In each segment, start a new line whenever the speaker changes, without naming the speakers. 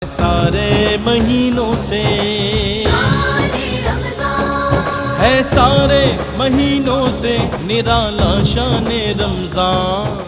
سارے مہینوں سے ہے سارے مہینوں سے نرالا شان رمضان۔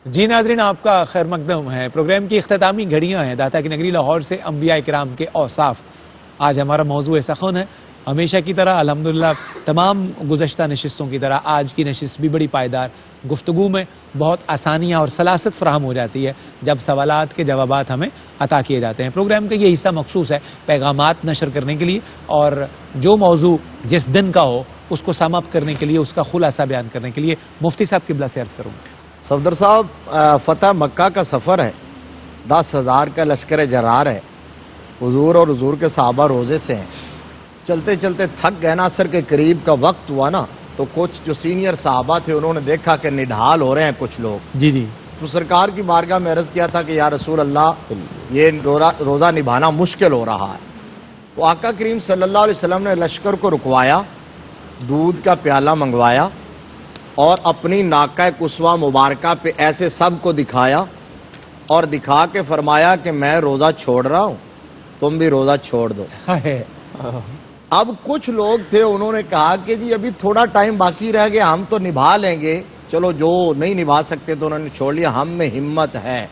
جی ناظرین، آپ کا خیر مقدم ہے۔ پروگرام کی اختتامی گھڑیاں ہیں داتا کی نگری لاہور سے انبیاء کرام کے اوصاف۔ آج ہمارا موضوع سخن ہے۔ ہمیشہ کی طرح الحمدللہ تمام گزشتہ نشستوں کی طرح آج کی نشست بھی بڑی پائیدار، گفتگو میں بہت آسانیاں اور سلاست فراہم ہو جاتی ہے جب سوالات کے جوابات ہمیں عطا کیے جاتے ہیں۔ پروگرام کا یہ حصہ مخصوص ہے پیغامات نشر کرنے کے لیے، اور جو موضوع جس دن کا ہو اس کو سم اپ کرنے کے لیے، اس کا خلاصہ بیان کرنے کے لیے مفتی صاحب قبلہ سے عرض کروں گا۔
صفدر صاحب، فتح مکہ کا سفر ہے، 10,000 کا لشکر جرار ہے، حضور اور حضور کے صحابہ روزے سے ہیں، چلتے چلتے تھک گئے نا، عصر کے قریب کا وقت ہوا نا، تو کچھ جو سینئر صحابہ تھے انہوں نے دیکھا کہ نڈھال ہو رہے ہیں کچھ لوگ،
جی
تو سرکار کی بارگاہ میں عرض کیا تھا کہ یا رسول اللہ یہ روزہ نبھانا مشکل ہو رہا ہے۔ تو آقا کریم صلی اللہ علیہ وسلم نے لشکر کو رکوایا، دودھ کا پیالہ منگوایا اور اپنی ناقہ قصوہ مبارکہ پہ ایسے سب کو دکھایا اور دکھا کے فرمایا کہ میں روزہ چھوڑ رہا ہوں، تم بھی روزہ چھوڑ دو۔ اب کچھ لوگ تھے انہوں نے کہا کہ جی ابھی تھوڑا ٹائم باقی رہ گیا، ہم تو نبھا لیں گے، چلو جو نہیں نبھا سکتے تو انہوں نے چھوڑ لیا، ہم میں ہمت ہے۔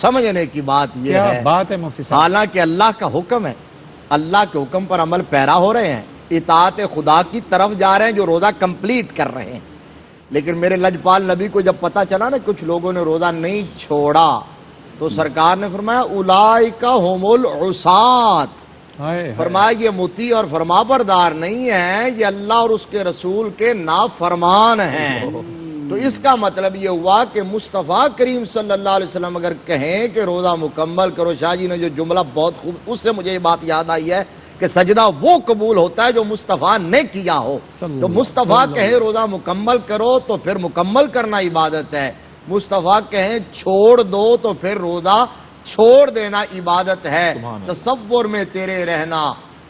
سمجھنے کی بات یہ ہے،
بات ہے مفتی صاحب،
حالانکہ اللہ کا حکم ہے، اللہ کے حکم پر عمل پیرا ہو رہے ہیں، اطاعت خدا کی طرف جا رہے ہیں جو روزہ کمپلیٹ کر رہے ہیں۔ لیکن میرے لجپال نبی کو جب پتہ چلا نا کچھ لوگوں نے روزہ نہیں چھوڑا تو سرکار نے فرمایا اولئک هم العصاة، فرمایا یہ مطیع اور فرما بردار نہیں ہیں، یہ اللہ اور اس کے رسول کے نافرمان ہیں۔ تو اس کا مطلب یہ ہوا کہ مصطفیٰ کریم صلی اللہ علیہ وسلم اگر کہیں کہ روزہ مکمل کرو، شاہ جی نے جو جملہ بہت خوب، اس سے مجھے یہ بات یاد آئی ہے کہ سجدہ وہ قبول ہوتا ہے جو مصطفیٰ نے کیا ہو۔ تو مصطفیٰ کہیں روزہ مکمل کرو تو پھر مکمل کرنا عبادت ہے، مصطفیٰ کہیں چھوڑ دو تو پھر روزہ چھوڑ دینا عبادت ہے۔ تصور میں تیرے رہنا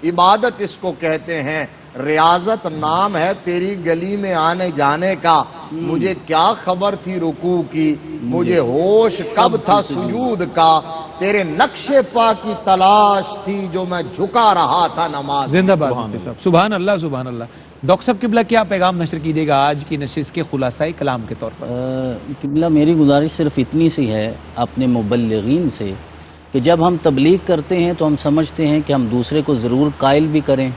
عبادت اس کو کہتے ہیں، ریاضت نام ہے تیری گلی میں آنے جانے کا، مجھے کیا خبر تھی رکوع کی، مجھے ہوش کب تھا سجود کا، تیرے نقش پا کی تلاش تھی جو میں جھکا رہا تھا نماز۔
زندہ باد مفتی صاحب، سبحان اللہ سبحان اللہ۔ ڈاکٹر صاحب قبلہ کیا پیغام نشر کیجیے گا آج کی نشست کے خلاصہ کلام کے طور پر؟
قبلہ میری گزارش صرف اتنی سی ہے اپنے مبلغین سے کہ جب ہم تبلیغ کرتے ہیں تو ہم سمجھتے ہیں کہ ہم دوسرے کو ضرور قائل بھی کریں،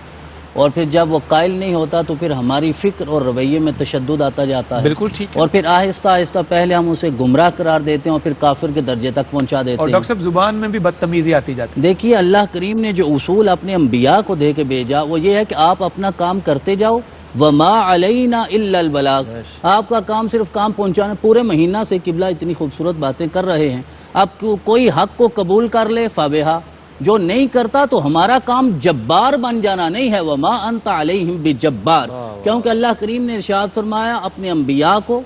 اور پھر جب وہ قائل نہیں ہوتا تو پھر ہماری فکر اور رویے میں تشدد آتا جاتا ہے،
بالکل ٹھیک ہے،
اور پھر آہستہ آہستہ پہلے ہم اسے گمراہ قرار دیتے ہیں اور پھر کافر کے درجے تک پہنچا دیتے ہیں،
اور ڈاکٹر صاحب زبان میں بھی بدتمیزی آتی جاتی ہے۔
دیکھیے اللہ کریم نے جو اصول اپنے انبیاء کو دے کے بھیجا وہ یہ ہے کہ آپ اپنا کام کرتے جاؤ، وما علینا الا البلاغ، آپ کا کام صرف کام پہنچانا۔ پورے مہینہ سے قبلہ اتنی خوبصورت باتیں کر رہے ہیں، اب کوئی حق کو قبول کر لے فبہا، جو نہیں کرتا تو ہمارا کام جبار بن جانا نہیں ہے، وما انت علیہم بجبار، کیونکہ اللہ کریم نے ارشاد فرمایا اپنے انبیاء کو،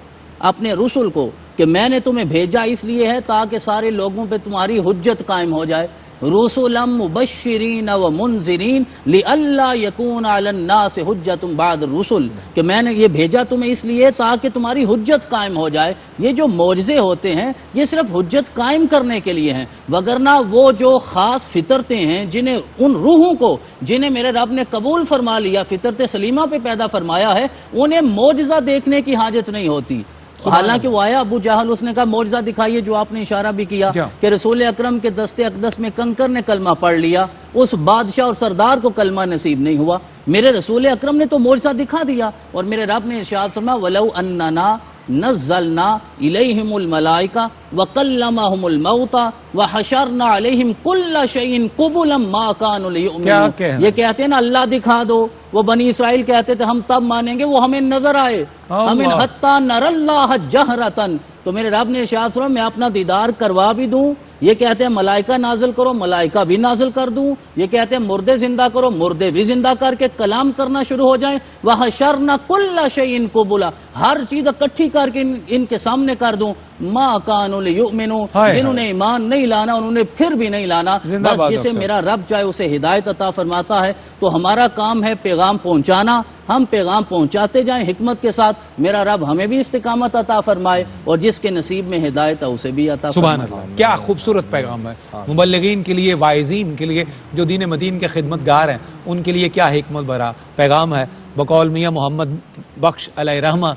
اپنے رسل کو، کہ میں نے تمہیں بھیجا اس لیے ہے تاکہ سارے لوگوں پہ تمہاری حجت قائم ہو جائے، رسلا مبشرین و منذرین لئلا یکون علی الناس حجت بعد الرسل، کہ میں نے یہ بھیجا تمہیں اس لیے تاکہ تمہاری حجت قائم ہو جائے۔ یہ جو معجزے ہوتے ہیں یہ صرف حجت قائم کرنے کے لیے ہیں، وگرنہ وہ جو خاص فطرتیں ہیں جنہیں ان روحوں کو جنہیں میرے رب نے قبول فرما لیا، فطرت سلیمہ پہ پیدا فرمایا ہے، انہیں معجزہ دیکھنے کی حاجت نہیں ہوتی۔ حالانکہ وہ آیا ابو جہل، اس نے کہا معجزہ دکھائیے، جو آپ نے اشارہ بھی کیا کہ رسول اکرم کے دست اقدس میں کنکر نے کلمہ پڑھ لیا، اس بادشاہ اور سردار کو کلمہ نصیب نہیں ہوا۔ میرے رسول اکرم نے تو معجزہ دکھا دیا، اور میرے رب نے ارشاد فرمایا وَلَوْ أَنَّنَا نَزَّلْنَا إِلَيْهِمُ الْمَلَائِكَةَ وَكَلَّمَهُمُ الْمَوْتَى وَحَشَرْنَا عَلَيْهِمْ كُلَّ شَيْءٍ قُبُلًا مَا كَانُوا لِيُؤْمِنُوا، یہ کہتے ہیں نا اللہ دکھا دو، وہ بنی اسرائیل کہتے تھے ہم تب مانیں گے وہ ہمیں نظر آئے، ہمیں حتی نر اللہ جہرتن، تو میرے رب نے ارشاد فرمایا میں اپنا دیدار کروا بھی دوں، یہ کہتے ہیں ملائکہ نازل کرو، ملائکہ بھی نازل کر دوں، یہ کہتے ہیں مردے زندہ کرو، مردے بھی زندہ کر کے کلام کرنا شروع ہو جائیں، وَحَشَرْنَا كُلَّ شَيْءٍ قُبُلًا، ہر چیز اکٹھی کر کے ان کے سامنے کر دوں، مَا كَانُوا لِيُؤْمِنُوا، جنہوں نے ایمان نہیں لانا انہوں نے پھر بھی نہیں لانا، بس جسے میرا رب چاہے اسے ہدایت عطا فرماتا ہے۔ تو ہمارا کام ہے پیغام پہنچانا، ہم پیغام پہنچاتے جائیں حکمت کے ساتھ. میرا رب ہمیں بھی استقامت عطا فرمائے اور جس کے نصیب میں ہدایت ہے اسے بھی عطا فرمائے.
سبحان اللہ، کیا خوبصورت پیغام ہے مبلغین کے لیے، واعظین کے لیے، جو دین مدین کے خدمت گار ہیں، ان کے لیے کیا حکمت بھرا پیغام ہے. بقول میاں محمد بخش علیہ رحمہ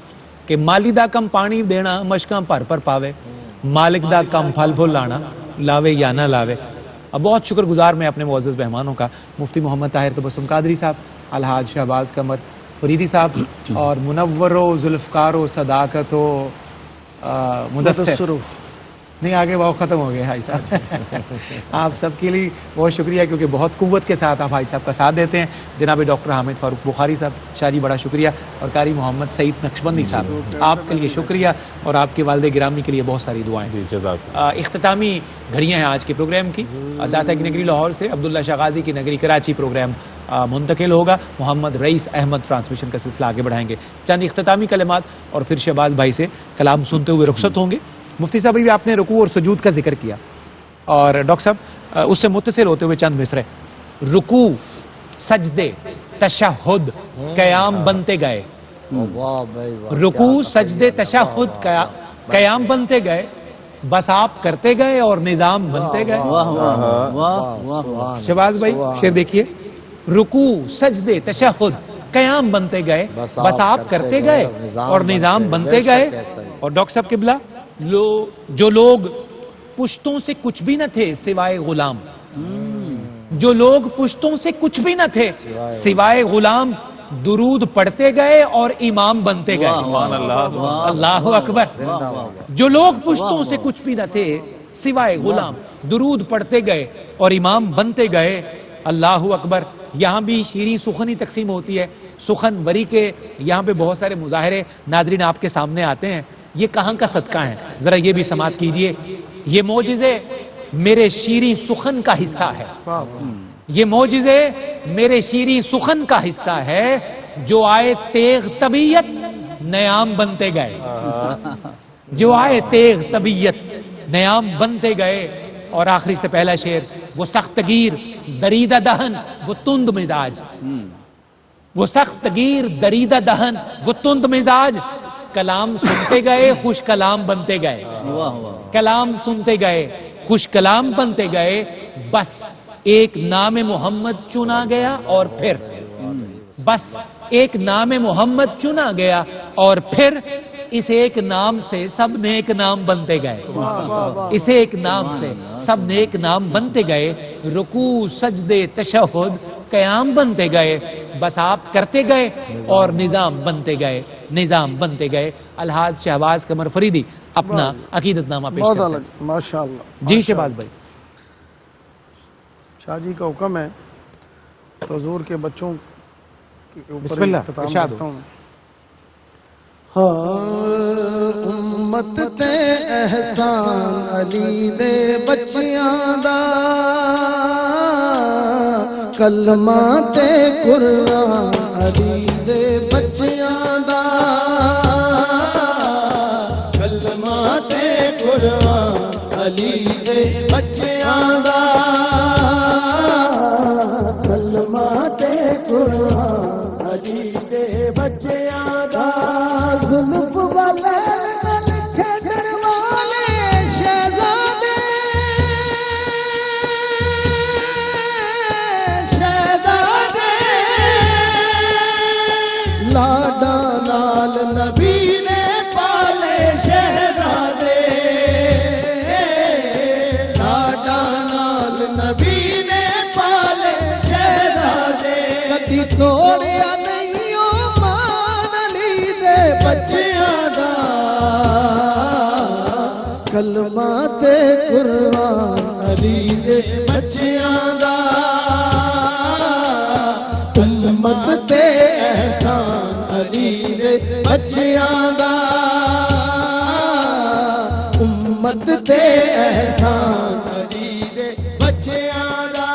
کہ مالی دا کم پانی دینا مشکاں پر پاوے، مالک دا کم پھل پھول لانا لاوے یا نہ لاوے. اب بہت شکر گزار میں اپنے معزز مہمانوں کا، مفتی محمد طاہر تبسم قادری صاحب، الحاج شہباز قمر فریدی صاحب، اور منور و ذوالفقار و صداقت و مدثر نہیں، آگے وہ ختم ہو گئے بھائی صاحب. آپ سب کے لیے بہت شکریہ، کیونکہ بہت قوت کے ساتھ آپ بھائی صاحب کا ساتھ دیتے ہیں. جناب ڈاکٹر حامد فاروق بخاری صاحب، شاہ جی بڑا شکریہ. اور قاری محمد سعید نقشبندی صاحب، آپ کے لیے شکریہ، اور آپ کے والد گرامی کے لیے بہت ساری دعائیں. اختتامی گھڑیاں ہیں آج کے پروگرام کی. داتا کی نگری لاہور سے عبداللہ شاہ غازی کی نگری کراچی پروگرام منتقل ہوگا. محمد رئیس احمد ٹرانسمیشن کا سلسلہ آگے بڑھائیں گے. چند اختتامی کلمات اور پھر شہباز بھائی سے کلام سنتے ہوئے رخصت ہوں گے. مفتی صاحب بھی آپ نے رکوع اور سجود کا ذکر کیا، اور ڈاکٹر صاحب اس سے متصل ہوتے ہوئے چند مصرے. رکوع، سجدے، تشہد، قیام بنتے گئے. رکوع، سجدے، تشہد، قیام بنتے گئے، بس آپ کرتے گئے اور نظام بنتے گئے. شہباز بھائی شعر دیکھیے. رکوع، سجدے، تشہد، قیام بنتے گئے، بس آپ کرتے گئے اور نظام بنتے گئے. اور ڈاکٹر صاحب قبلہ، جو لوگ پشتوں سے کچھ بھی نہ تھے سوائے غلام، جو لوگ پشتوں سے کچھ بھی نہ تھے سوائے غلام، درود پڑھتے گئے اور امام بنتے گئے. اللہ اکبر. جو لوگ پشتوں سے کچھ بھی نہ تھے سوائے غلام، درود پڑھتے گئے اور امام بنتے گئے. اللہ اکبر. یہاں بھی شیریں سخنی تقسیم ہوتی ہے. سخن وری کے یہاں پہ بہت سارے مظاہرے ناظرین آپ کے سامنے آتے ہیں. یہ کہاں کا صدقہ ہے؟ ذرا یہ بھی سماعت کیجئے. یہ معجزے میرے شیریں سخن کا حصہ ہے. یہ معجزے میرے شیریں سخن کا حصہ ہے. جو آئے تیغ طبیعت نیام بنتے گئے، جو آئے تیغ طبیعت نیام بنتے گئے. اور آخری سے پہلا شعر، وہ سخت گیر دریدہ دہن وہ تند مزاج، وہ سخت گیر دریدہ دہن وہ تند مزاج. کلام سنتے گئے خوش کلام بنتے گئے، کلام سنتے گئے خوش کلام بنتے گئے. بس ایک نام محمد چنا گیا اور پھر، بس ایک نام محمد چنا گیا اور پھر اس ایک نام سے سب نیک نام بنتے گئے. اس ایک نام سے سب نیک نام بنتے گئے. رکوع، سجدے، تشہد، قیام بنتے گئے. بس آپ کرتے گئے اور نظام بنتے گئے، نظام بنتے گئے. الحاج شہباز قمر فریدی اپنا عقیدت نامہ پیش کرتے ہیں.
ماشاءاللہ.
جی شہباز بھائی.
شاہ جی کا حکم ہے تو حضور کے بچوں کے اوپر
بسم اللہ
اختتام
ارشاد
کرتا
ہو.
ہوں. امت تے احسان علی دے بچیاں دا، کلمہ تے قرآن علی دے بچیاں دا، کلمہ تے قرآن علی دے بچیاں دا، کلمہ تے قرآن علی دے بچیاں دا. زلف والے کھڑ والے شہزادے، شہزادے لاڈا نال نبی نے پالے شہزادے، لاڈا نال نبی نے پالے شہزادے. کدی توڑیا نہیں او مان علی دے بچیاں دا، کلمہ تے قرآن علی دے بچیاں دا، امت تے احسان علی دے بچیاں دا، امت تے احسان علی دے بچیاں دا.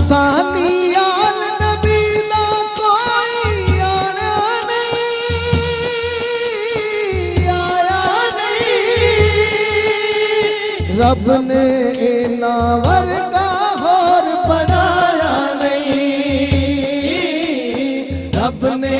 ثانی آل نبی دا کوئی آیا نہیں، آیا نہیں. رب نے انہاں ورگا ہور بنایا نہیں، رب نے